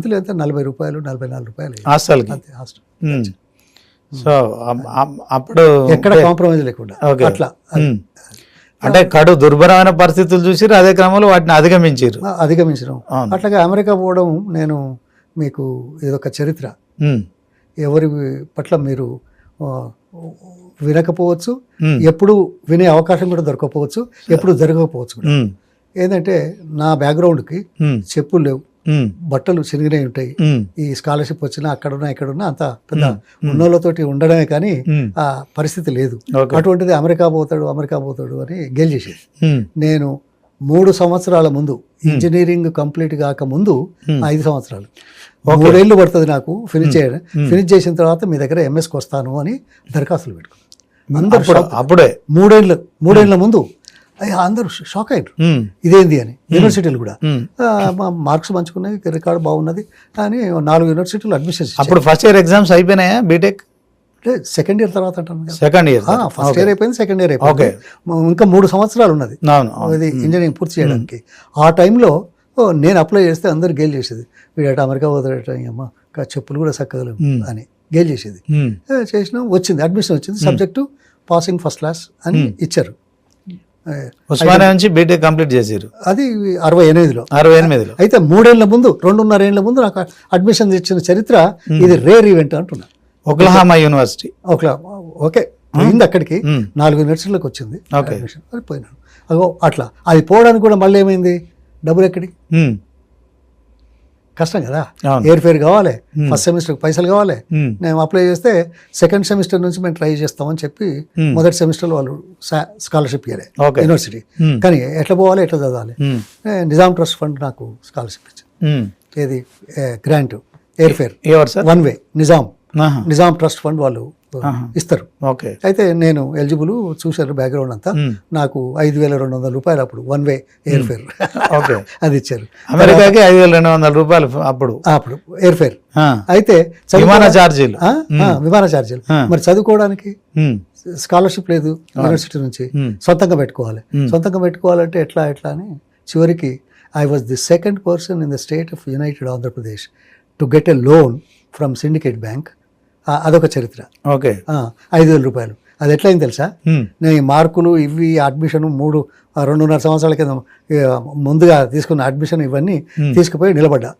Monthly అయితే ₹40 ₹44 హాస్టల్కి. అంతే హాస్టల్. సో అప్పుడు ఎక్కడ కాంప్రమైజ్ లేకుండా ఓకే. అట్లా అంటే కడు దుర్భరమైన పరిస్థితులు చూసి అదే క్రమంలో వాటిని అధిగమించారు. అధిగమించడం. అట్లాగే అమెరికా పోవడం నేను మీకు ఇదొక చరిత్ర. ఎవరి పట్ల మీరు వినకపోవచ్చు, ఎప్పుడు వినే అవకాశం కూడా దొరకకపోవచ్చు, ఎప్పుడు జరగకపోవచ్చు కూడా. ఏంటంటే నా బ్యాక్గ్రౌండ్కి చెప్పులు లేవు, బట్టలు చిరిగినవి ఉంటాయి. ఈ స్కాలర్షిప్ వచ్చినా అక్కడున్నా ఇక్కడున్నా అంత పెద్ద ఉన్నోళ్ళతోటి ఉండడమే కానీ ఆ పరిస్థితి లేదు. అటువంటిది అమెరికా పోతాడు అని గేల్ చేసేది. నేను 3 సంవత్సరాల ముందు ఇంజనీరింగ్ కంప్లీట్ కాక ముందు 5 సంవత్సరాలు 3 ఏళ్ళు పడుతుంది నాకు ఫినిష్ చేయడం. ఫినిష్ చేసిన తర్వాత మీ దగ్గర ఎంఎస్కి వస్తాను అని దరఖాస్తులు పెట్టుకున్నాను. అందరూ అప్పుడే 3 ఏళ్ళ ముందు అందరూ షాక్ అయ్యారు, ఇదేంది అని. యూనివర్సిటీలు కూడా మార్క్స్ మంచుకున్నాయి, రికార్డు బాగున్నది అని 4 యూనివర్సిటీలు అడ్మిషన్స్. అప్పుడు ఫస్ట్ ఇయర్ ఎగ్జామ్స్ అయిపోయినాయా బీటెక్? సెకండ్ ఇయర్ తర్వాత అంటాను. సెకండ్ ఇయర్, ఫస్ట్ ఇయర్ అయిపోయింది, సెకండ్ ఇయర్ అయిపోయింది. ఇంకా 3 సంవత్సరాలు ఉన్నది ఇది ఇంజనీరింగ్ పూర్తి చేయడానికి. ఆ టైంలో నేను అప్లై చేస్తే అందరు గేల్ చేసేది, వీడట అమెరికా పోతాడట, అమ్మ చెప్పులు కూడా చక్కగలవు అని గేల్ చేసేది. చేసినాం, వచ్చింది అడ్మిషన్ వచ్చింది. సబ్జెక్టు పాసింగ్ ఫస్ట్ క్లాస్ అని ఇచ్చారు. ఉస్మానియా నుంచి బీటెక్ కంప్లీట్ చేశారు. అది 68లో. అయితే 3 ఏళ్ల ముందు 2.5 ఏళ్ల ముందు నాకు అడ్మిషన్ ఇచ్చిన చరిత్ర ఇది. రేర్ ఈవెంట్ అంటున్నా. ఒక్లహామా యూనివర్సిటీ. ఓకే, పోయింది అక్కడికి. 4 యూనివర్సిటీలకు వచ్చింది అడ్మిషన్. అది పోయినాను. అగో అట్లా అది పోవడానికి కూడా మళ్ళీ ఏమైంది, డబ్బులు ఎక్కడి, కష్టం కదా. ఎయిర్ ఫేర్ కావాలి, ఫస్ట్ సెమిస్టర్కి పైసలు కావాలి. నేను అప్లై చేస్తే సెకండ్ సెమిస్టర్ నుంచి మేము ట్రై చేస్తామని చెప్పి మొదటి సెమిస్టర్లో వాళ్ళు స్కాలర్షిప్ ఇయ్యాలి యూనివర్సిటీ. కానీ ఎట్లా పోవాలి, ఎట్లా చదవాలి. నిజాం ట్రస్ట్ ఫండ్ నాకు స్కాలర్షిప్ ఇచ్చింది. ఏది గ్రాంట్, ఎయిర్ ఫేర్, 1 వే. నిజాం ట్రస్ట్ ఫండ్ వాళ్ళు ఇస్తారు. అయితే నేను ఎలిజిబుల్ చూశారు, బ్యాక్గ్రౌండ్ అంతా. నాకు ₹5,200 అప్పుడు 1 వే ఎయిర్ ఫేర్ అది ఇచ్చారు. అమెరికాకి ₹5,200 అప్పుడు ఎయిర్ ఫేర్. అయితే విమాన ఛార్జీలు. మరి చదువుకోవడానికి స్కాలర్షిప్ లేదు యూనివర్సిటీ నుంచి, సొంతంగా పెట్టుకోవాలంటే ఎట్లా అని చివరికి I was the second person in the state of United Andhra Pradesh to get a loan from syndicate bank. అదొక చరిత్ర. ₹5,000. అది ఎట్లయింది తెలుసా, నేను ఈ మార్కులు ఇవి అడ్మిషన్ 2.5 సంవత్సరాల కింద ముందుగా తీసుకున్న అడ్మిషన్ ఇవన్నీ తీసుకుపోయి నిలబడ్డా.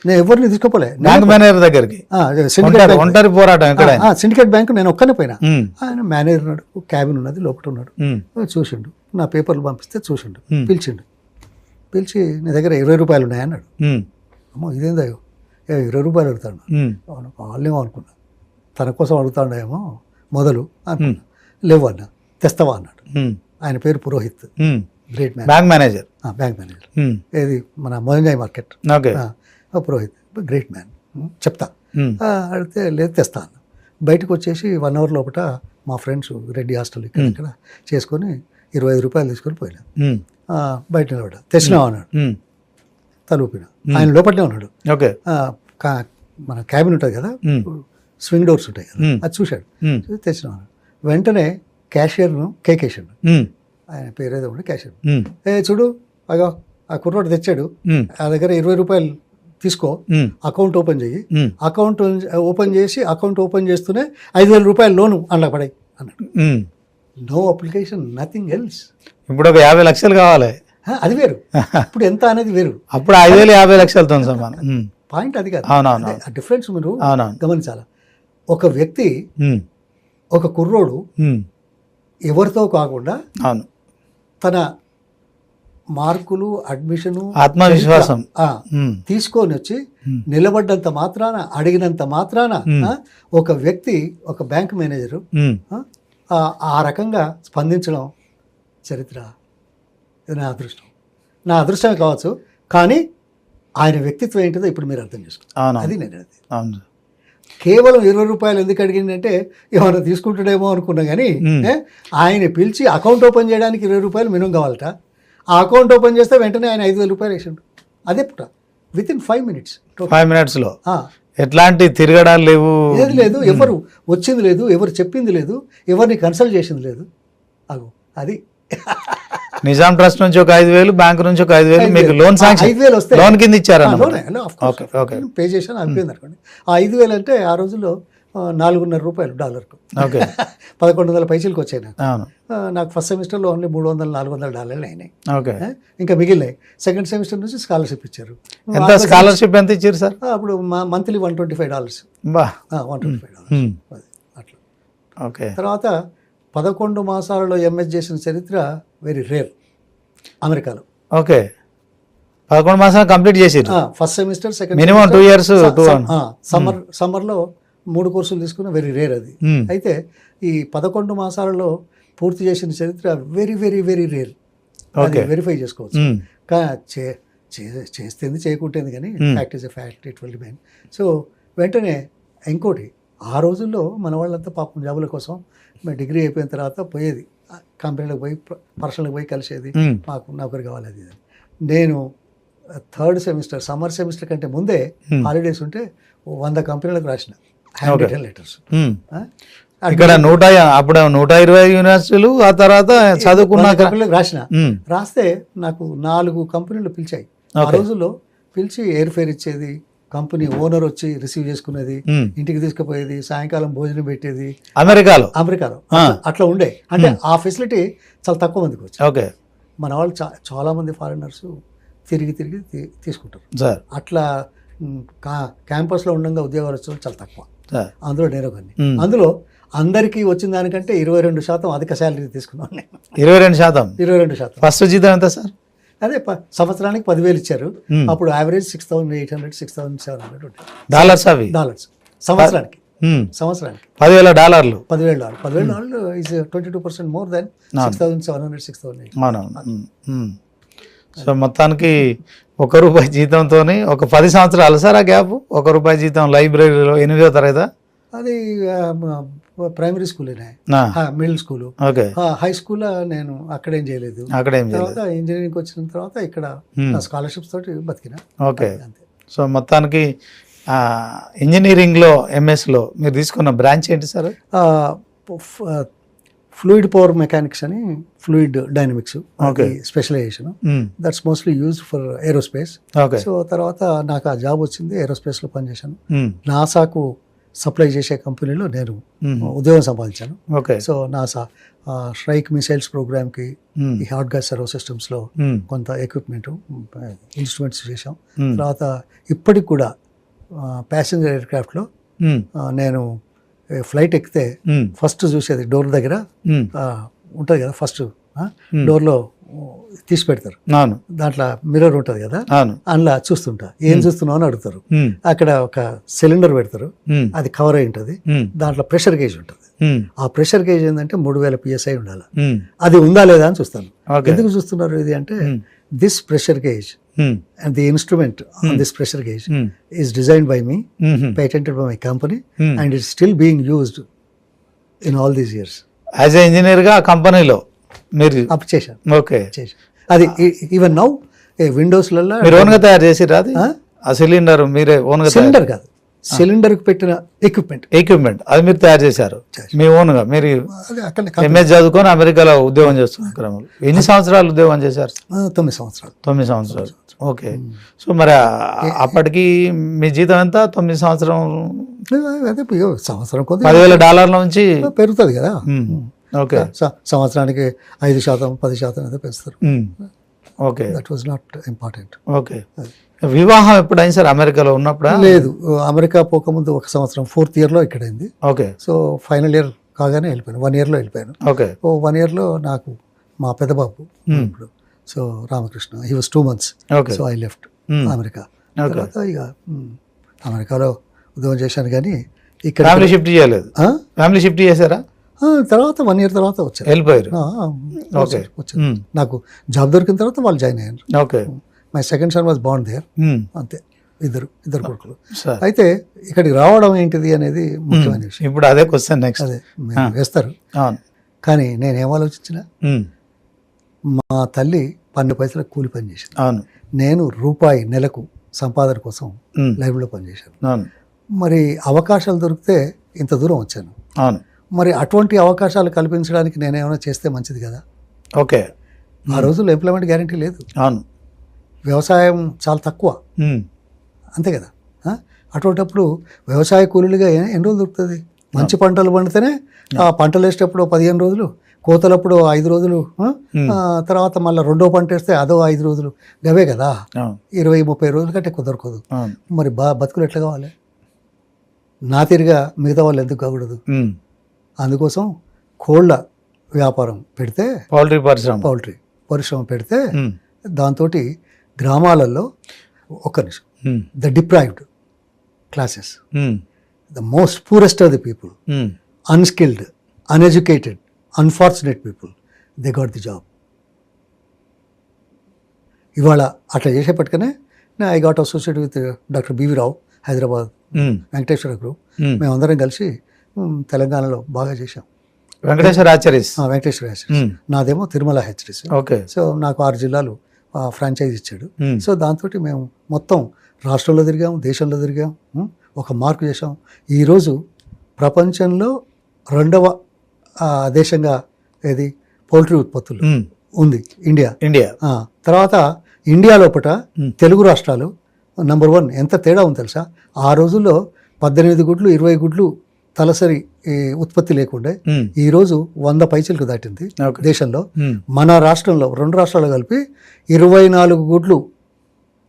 నేను ఎవరిని తీసుకోపోలే, బ్యాంక్ మేనేజర్ దగ్గరికి. సిండికేట్ బ్యాంక్ నేను ఒక్కనే పోయినా. ఆయన మేనేజర్ ఉన్నాడు, క్యాబిన్ ఉన్నది, లోపల ఉన్నాడు. చూసిండు, నా పేపర్లు పంపిస్తే చూసిండు, పిలిచి నీ దగ్గర ₹20 ఉన్నాయన్నాడు. అమ్మో ఇదేందో ₹20 అడుగుతాడు. వాళ్ళేమో అనుకున్నా, తన కోసం అడుగుతాడేమో మొదలు అనుకున్నా. లేవు అన్న, తెస్తావా అన్నాడు. ఆయన పేరు Purohit, great man, bank manager. ఏది మన మొదలై మార్కెట్. పురోహిత్ గ్రేట్ మ్యాన్, చెప్తా. అడిగితే లేదు తెస్తా అన్న. బయటకు వచ్చేసి 1 అవర్ లోపల మా ఫ్రెండ్స్ రెడ్డి హాస్టల్ ఇక్కడ చేసుకొని ₹25 తీసుకొని పోయినా. బయట నిలబడ్డా, తెచ్చినావా అన్నాడు. తలూపిన. ఆయన లోపలనే ఉన్నాడు. మన క్యాబిన్ ఉంటుంది కదా, స్వింగ్ డోర్స్ ఉంటాయి కదా, అది చూశాడు. తెచ్చినా వెంటనే క్యాషియర్ను కేకేశాడు. ఆయన పేరు ఏదో ఉండే క్యాషియర్. చూడు అగో ఆ కుర్రోడు తెచ్చాడు, ఆ దగ్గర ₹20 తీసుకో, అకౌంట్ ఓపెన్ చెయ్యి. అకౌంట్ ఓపెన్ చేసి అకౌంట్ ఓపెన్ చేస్తూనే ₹5,000 లోను అందులో పడాయి అన్నాడు. No application, nothing else. ఇప్పుడు ఒక 50 లక్షలు కావాలి, అది వేరు. ఇప్పుడు ఎంత అనేది వేరు. అప్పుడు 5,000 50 లక్షలతో సమానం. పాయింట్ అది కాదు, డిఫరెన్స్ మీరు గమనించాలి. ఒక వ్యక్తి, ఒక కుర్రోడు ఎవరితో కాకుండా తన మార్కులు, అడ్మిషను, ఆత్మవిశ్వాసం తీసుకొని వచ్చి నిలబడ్డంత మాత్రాన, అడిగినంత మాత్రాన ఒక వ్యక్తి, ఒక బ్యాంక్ మేనేజరు ఆ రకంగా స్పందించడం చరిత్ర. ఇది నా అదృష్టమే కావచ్చు, కానీ ఆయన వ్యక్తిత్వం ఏంటిదో ఇప్పుడు మీరు అర్థం చేసుకోండి. అది నేను కేవలం ₹20 ఎందుకు అడిగిందంటే ఏమైనా తీసుకుంటాడేమో అనుకున్నా. కానీ ఆయన పిలిచి అకౌంట్ ఓపెన్ చేయడానికి ₹20 మినిమం కావాలట. ఆ అకౌంట్ ఓపెన్ చేస్తే వెంటనే ఆయన ₹5,000 వేసాడు. అదే పుట వితిన్ 5 మినిట్స్లో. ఎట్లాంటి తిరగడాలు లేవు, ఏది లేదు, ఎవరు వచ్చింది లేదు, ఎవరు చెప్పింది లేదు, ఎవరిని కన్సల్ట్ చేసింది లేదు. అది నిజాం ట్రస్ట్ నుంచి ఒక 5,000, బ్యాంక్ నుంచి ఒక 5,000 మీకు లోన్ శాంక్షన్ 5,000 వస్తే లోన్ కింద ఇచ్చారా? ఓకే పే చేశాను అయిపోయింది అనుకోండి. ఆ 5,000 అంటే ఆ రోజుల్లో $4.5 డాలర్కు. ఓకే 1100 పైసలకు వచ్చాయి నాకు. అవును. నాకు ఫస్ట్ సెమిస్టర్లో ఓన్లీ $300-400 అయినాయి. ఓకే ఇంకా మిగిలినాయి. సెకండ్ సెమిస్టర్ నుంచి స్కాలర్షిప్ ఇచ్చారు. ఎంత స్కాలర్షిప్ ఎంత ఇచ్చారు సార్? అప్పుడు మంత్లీ $125. బా $125 అట్లా. ఓకే తర్వాత 11 మాసాలలో ఎంఎస్ చేసిన చరిత్ర వెరీ రేర్ అమెరికాలో. ఓకే 11 మాసాలు కంప్లీట్ చేసిరు. First semester second minimum 2 years సమ్మర్లో 3 కోర్సులు తీసుకున్న వెరీ రేర్ అది. అయితే ఈ 11 మాసాలలో పూర్తి చేసిన చరిత్ర వెరీ వెరీ వెరీ రేర్. అది వెరిఫై చేసుకోవచ్చు. చేస్తుంది చేయకుంటేంది కానీ fact is a fact, it will remain. So వెంటనే ఇంకోటి, ఆ రోజుల్లో మన వాళ్ళంతా పాపం జాబుల కోసం డిగ్రీ అయిపోయిన తర్వాత పోయేది కంపెనీలకు పోయి పర్సనల్కి పోయి కలిసేది, మాకు నౌకరు కావాలి అది. నేను థర్డ్ సెమిస్టర్ సమ్మర్ సెమిస్టర్ కంటే ముందే హాలిడేస్ ఉంటే 100 కంపెనీలకు రాసిన హ్యాండ్ రిటన్ లెటర్స్. ఇక్కడ 120 యూనివర్సిటీలు, ఆ తర్వాత చదువుకున్న కంపెనీలకు రాసిన. రాస్తే నాకు 4 కంపెనీలు పిలిచాయి. ఆ రోజుల్లో పిలిచి ఎయిర్ ఫేర్ ఇచ్చేది, కంపెనీ ఓనర్ వచ్చి రిసీవ్ చేసుకునేది, ఇంటికి తీసుకుపోయేది, సాయంకాలం భోజనం పెట్టేది. అమెరికాలో అట్లా ఉండే. అంటే ఆ ఫెసిలిటీ చాలా తక్కువ మందికి వచ్చింది. ఓకే మన వాళ్ళు చాలా మంది ఫారినర్స్ తిరిగి తీసుకుంటారు. అట్లా క్యాంపస్లో ఉండగా ఉద్యోగాలు వచ్చే చాలా తక్కువ. అందులో నేను ఒకరిని. అందులో అందరికీ వచ్చిన దానికంటే 22% అధిక శాలరీ తీసుకున్నాను నేను. 22%. ఫస్ట్ జీతం ఎంత సార్? అదే సంవత్సరానికి 10,000 ఇచ్చారు. అప్పుడు యావరేజ్ 6,800 6,700 ఉంటాయి డాలర్స్ సంవత్సరానికి. $10,000 $10,000 ఈజ్ 22% మోర్ దాన్ 6,700 6,800. సో మొత్తానికి ₹1 జీతంతో ఒక 10 సంవత్సరాలు సార్ ఆ గ్యాప్. ₹1 జీతం లైబ్రరీలో 8వ తరగతి. అది primary school, middle school, high school నేను అక్కడేం చేయలేదు. తర్వాత ఇంజనీరింగ్ వచ్చిన తర్వాత ఇక్కడ స్కాలర్షిప్స్ తోటి బతికిన. ఓకే. సో మొత్తానికి ఇంజనీరింగ్లో ఎంఎస్లో మీరు తీసుకున్న బ్రాంచ్ ఏంటి సార్? ఫ్లూయిడ్ పవర్ మెకానిక్స్ అని, fluid dynamics specialization. That's mostly used for aerospace. So తర్వాత నాకు ఆ జాబ్ వచ్చింది, ఏరోస్పేస్లో పనిచేశాను. నాసాకు సప్లై చేసే కంపెనీలో నేను ఉద్యోగం సంపాదించాను. సో నాసా స్ట్రైక్ మిసైల్స్ ప్రోగ్రామ్కి ఈ హాట్ గ్యాస్ సర్వో సిస్టమ్స్లో కొంత ఎక్విప్మెంట్ ఇన్స్ట్రుమెంట్స్ చేశాం. తర్వాత ఇప్పటికి కూడా ప్యాసింజర్ ఎయిర్క్రాఫ్ట్లో నేను ఫ్లైట్ ఎక్కితే ఫస్ట్ చూసేది డోర్ దగ్గర ఉంటుంది కదా, ఫస్ట్ డోర్లో తీసి పెడతారు, దాంట్లో మిర్రర్ ఉంటుంది కదా, అందులో చూస్తుంటా ఏం చూస్తున్నావు అని అడుగుతారు. అక్కడ ఒక సిలిండర్ పెడతారు, అది కవర్ అయి ఉంటుంది, దాంట్లో ప్రెషర్ గేజ్ ఉంటుంది. ఆ ప్రెషర్ గేజ్ ఏంటంటే 3000 PSI ఉండాలి. అది ఉందా లేదా అని చూస్తాను. ఎందుకు చూస్తున్నారు ఇది అంటే, this pressure gauge and the instrument on this pressure gauge is designed by me, patented by my company, and it's still being used in all these years. As an engineer గా కంపెనీలో మీరు అప్ చేశాను. Okay. అది even now విండోస్లలో మీరు ఓన్గా తయారు చేసిరా? అది ఆ సిలిండర్ మీరే ఓన్గా? సిలిండర్ కాదు, సిలిండర్కి పెట్టిన ఎక్విప్మెంట్ అది మీరు తయారు చేశారు మీ ఓన్గా. మీరు ఎంఎస్ చదువుకొని అమెరికాలో ఉద్యోగం చేస్తున్న క్రమంలో ఎన్ని సంవత్సరాలు ఉద్యోగం చేశారు? 9 సంవత్సరాలు. 9 సంవత్సరాలు. ఓకే. సో మరి అప్పటికి మీ జీతం ఎంత? 9 సంవత్సరం $10,000 నుంచి పెరుగుతుంది కదా. ఓకే. సంవత్సరానికి 5% 10% అయితే పెంచుతారు. Okay. That was not important. Okay. వివాహం ఎప్పుడు అయింది సార్ అమెరికాలో ఉన్నప్పుడు? లేదు, అమెరికా పోకముందు 1 సంవత్సరం 4th ఇయర్లో ఇక్కడ అయింది. ఓకే. సో ఫైనల్ ఇయర్ కాగానే వెళ్ళిపోయాను. 1 yearలో వెళ్ళిపోయాను. ఓకే. 1 yearలో నాకు మా పెద్ద బాబు ఇప్పుడు, so Ramakrishna, he was 2 months. So I left America. తర్వాత ఇక అమెరికాలో ఉద్యోగం చేశాను, కానీ ఇక్కడ ఫ్యామిలీ షిఫ్ట్ చేయలేదు. ఫ్యామిలీ షిఫ్ట్ చేశారా? తర్వాత 1 year తర్వాత వచ్చారు, వెళ్ళిపోయారు. వచ్చారు. నాకు జాబ్ దొరికిన తర్వాత వాళ్ళు జాయిన్ అయ్యారు. Okay. My second son was బాండ్ దేర్. అంతే, ఇద్దరు కొడుకులు. అయితే ఇక్కడికి రావడం ఏంటిది అనేది ముఖ్యమైన విషయం. ఇప్పుడు అదే క్వశ్చన్ నెక్స్ట్. అదే వేస్తారు. కానీ నేనేం ఆలోచించిన, మా తల్లి 12 పైసలకు కూలి పని చేసింది. నేను రూపాయి నెలకు సంపాదన కోసం లైబ్రరీలో పనిచేశాను. మరి అవకాశాలు దొరికితే ఇంత దూరం వచ్చాను. మరి అటువంటి అవకాశాలు కల్పించడానికి నేనేమైనా చేస్తే మంచిది కదా. ఓకే. ఆ రోజుల్లో ఎంప్లాయ్మెంట్ గ్యారంటీ లేదు, అవును, వ్యవసాయం చాలా తక్కువ, అంతే కదా. అటువంటిప్పుడు వ్యవసాయ కూలీలుగా ఎన్ని రోజులు దొరుకుతుంది? మంచి పంటలు పండితేనే ఆ పంటలు వేసేటప్పుడు 15 రోజులు, కోతలప్పుడు 5 రోజులు, తర్వాత మళ్ళీ రెండో పంట వేస్తే అదో 5 రోజులు, గవే కదా. 20-30 రోజుల కంటే కుదరకూడదు. మరి బతుకులు ఎట్లా కావాలి? నా తిరిగా మిగతా వాళ్ళు ఎందుకు కాకూడదు? అందుకోసం కోళ్ళ వ్యాపారం పెడితే, పౌల్ట్రీ పరిశ్రమ పెడితే దాంతో గ్రామాలలో the deprived classes, the most poorest of the people, unskilled, uneducated, unfortunate people, they got the job. ఇవాళ అట్లా చేసేపట్టుకనే I got associate with doctor BV Rao, Hyderabad Venkateswara group. మేమందరం కలిసి తెలంగాణలో బాగా చేశాం. వెంకటేశ్వర ఆచార్యస్, నాదేమో తిరుమల హెచ్డిసి. ఓకే. సో నాకు 6 జిల్లాలు ఫ్రాంచైజ్ ఇచ్చాడు. సో దాంతో మేము మొత్తం రాష్ట్రంలో తిరిగాం, దేశంలో తిరిగాం, ఒక మార్కు చేసాం. ఈరోజు ప్రపంచంలో 2వ దేశంగా ఏది పౌల్ట్రీ ఉత్పత్తులు ఉంది ఇండియా. తర్వాత ఇండియా లోపల తెలుగు రాష్ట్రాలు నంబర్ 1. ఎంత తేడా ఉంది తెలుసా? ఆ రోజుల్లో 18 గుడ్లు 20 గుడ్లు తలసరి ఉత్పత్తి లేకుండే ఈరోజు 100 పైచలకు దాటింది దేశంలో. మన రాష్ట్రంలో 2 రాష్ట్రాలు కలిపి 24 గుడ్లు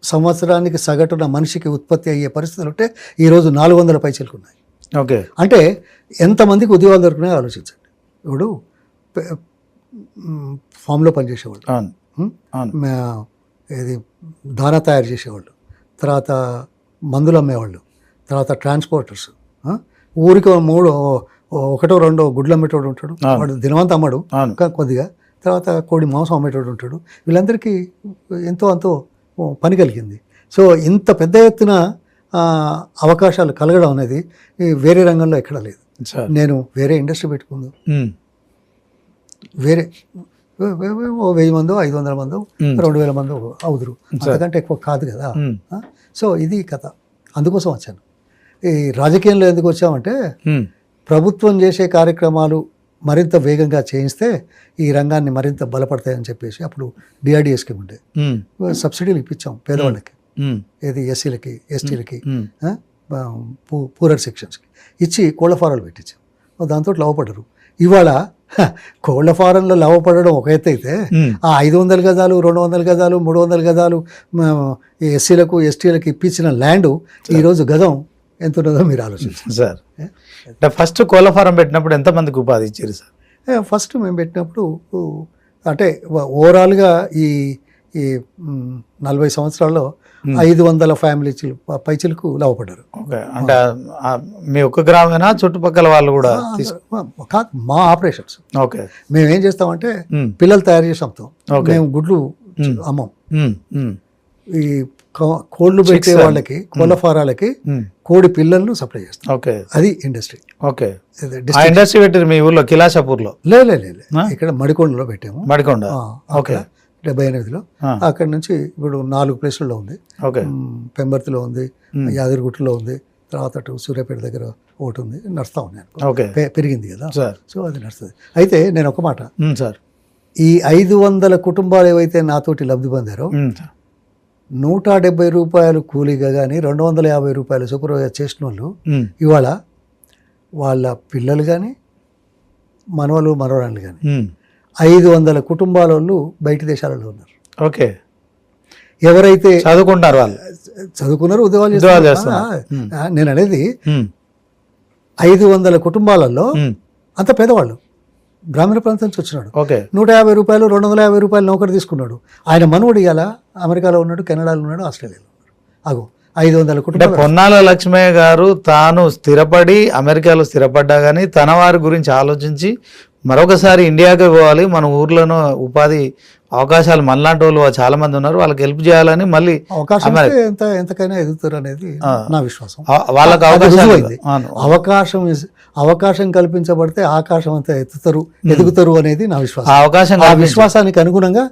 సంవత్సరానికి సగటున మనిషికి ఉత్పత్తి అయ్యే పరిస్థితులు ఉంటే ఈరోజు 400 పైచలకు ఉన్నాయి. ఓకే. అంటే ఎంతమందికి ఉద్యోగాలు దొరుకుతున్నాయో ఆలోచించండి. ఇప్పుడు ఫామ్లో పనిచేసేవాళ్ళు, ఇది దానా తయారు చేసేవాళ్ళు, తర్వాత మందులు అమ్మేవాళ్ళు, తర్వాత ట్రాన్స్పోర్టర్స్, ఊరికి 1-2 గుడ్లు అమ్మేటోడు ఉంటాడు, వాడు దినవంతా అమ్మడు కొద్దిగా, తర్వాత కోడి మాంసం అమ్మేటోడు ఉంటాడు. వీళ్ళందరికీ ఎంతో అంతో పని కలిగింది. సో ఇంత పెద్ద ఎత్తున అవకాశాలు కలగడం అనేది వేరే రంగంలో ఎక్కడా లేదు. నేను వేరే ఇండస్ట్రీ పెట్టుకుంది, వేరే 1000 మందో 500 మందో 2000 మందో అవుదురు, అంతకంటే ఎక్కువ కాదు కదా. సో ఇది కథ. అందుకోసం వచ్చాను. ఈ రాజకీయంలో ఎందుకు వచ్చామంటే ప్రభుత్వం చేసే కార్యక్రమాలు మరింత వేగంగా చేయిస్తే ఈ రంగాన్ని మరింత బలపడతాయని చెప్పేసి అప్పుడు డిఆర్డిఏ స్కీమ్ ఉండే, సబ్సిడీలు ఇప్పించాం పేదవాళ్ళకి, ఏది ఎస్సీలకి, ఎస్టీలకి, పూరర్ సెక్షన్స్కి ఇచ్చి కోళ్ల ఫారాలు పెట్టించాం. దాంతో లాభపడరు. ఇవాళ కోళ్ల ఫారంలో లాభపడడం ఒక ఎత్తు అయితే ఆ 500 గజాలు 200 గజాలు 300 గజాలు ఎస్సీలకు ఎస్టీలకు ఇప్పించిన ల్యాండ్ ఈరోజు గజం ఎంత ఉన్నదో మీరు ఆలోచించండి సార్. ఫస్ట్ కోళ్ల ఫారం పెట్టినప్పుడు ఎంతమందికి ఉపాధి ఇచ్చారు సార్? ఫస్ట్ మేము పెట్టినప్పుడు అంటే ఓవరాల్గా ఈ 40 సంవత్సరాల్లో 500 ఫ్యామిలీ పైచలకు లాభపడ్డారు. అంటే మీ ఒక్క గ్రామేనా చుట్టుపక్కల వాళ్ళు కూడా కాదు, మా ఆపరేషన్స్. ఓకే. మేము ఏం చేస్తామంటే పిల్లలు తయారు చేసి అమ్ముతాం, మేము గుడ్లు అమ్మం. ఈ కోళ్ళు పెట్టే వాళ్ళకి, కోళ్ళ ఫారాలకి కోడి పిల్లలను సప్లై చేస్తాం. ఓకే. అది ఇండస్ట్రీ. ఓకే. ఇండస్ట్రీ పెట్టారు మీ ఊర్లో? కిలాషాపూర్లో? లేదు, ఇక్కడ మడికొండలో పెట్టాము. మడికొండ. ఓకే. 78లో. అక్కడ నుంచి ఇప్పుడు 4 ప్లేసుల్లో ఉంది. పెంబర్తిలో ఉంది, యాదగిరిగుట్టలో ఉంది, తర్వాత అటు సూర్యాపేట దగ్గర ఒకటి ఉంది. నడుస్తా ఉన్నాను, పెరిగింది కదా. సో అది నడుస్తుంది. అయితే నేను ఒక మాట సార్, ఈ 500 కుటుంబాలు ఏవైతే నాతోటి లబ్ధి పొందారో 170 రూపాయలు కూలీగా కానీ 250 రూపాయలు సూపర్వైజర్ చేసిన వాళ్ళు ఇవాళ వాళ్ళ పిల్లలు కానీ మనవలు మనవరాళ్ళు కానీ 500 కుటుంబాల వాళ్ళు బయట దేశాలలో ఉన్నారు. ఓకే. ఎవరైతే చదువుకుంటారు, వాళ్ళు చదువుకున్నారు, ఉద్యోగాలు చేస్తున్నారు. నేను అనేది 500 కుటుంబాలలో అంత పేదవాళ్ళు, గ్రామీణ ప్రాంతం నుంచి వచ్చినాడు. 150 రూపాయలు 250 రూపాయలు నౌకరు తీసుకున్నాడు. ఆయన మనవడు ఇవాళ అమెరికాలో ఉన్నాడు, కెనడాలో ఉన్నాడు, ఆస్ట్రేలియాలో ఉన్నాడు. అగో 500 కుటుంబాలు. పొన్నాల లక్ష్మయ్య గారు తాను స్థిరపడి అమెరికాలో స్థిరపడ్డా కానీ తన వారి గురించి ఆలోచించి మరొకసారి ఇండియాకి పోవాలి, మన ఊర్లోనూ ఉపాధి అవకాశాలు మనలాంటి వాళ్ళు చాలా మంది ఉన్నారు, వాళ్ళకి హెల్ప్ చేయాలని మళ్ళీ ఎంతకైనా ఎదుగుతారు అనేది నా విశ్వాసం. వాళ్ళకి అవకాశం కల్పించబడితే ఆకాశం అంతా ఎదుగుతారు అనేది నా విశ్వాసం. ఆ విశ్వాసానికి అనుగుణంగా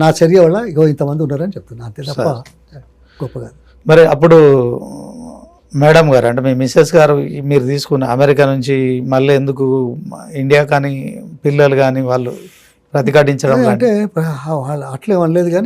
నా చర్య వల్ల ఇగో ఇంతమంది ఉన్నారని చెప్తున్నా, అంతే తప్ప గొప్పగా. మరి అప్పుడు మేడం గారు, అంటే మీ మిస్సెస్ గారు, మీరు తీసుకున్న అమెరికా నుంచి మళ్ళీ ఎందుకు ఇండియా కానీ పిల్లలు కానీ వాళ్ళు ప్రతిఘటించడం అంటే వాళ్ళు అట్లే అనలేదు కానీ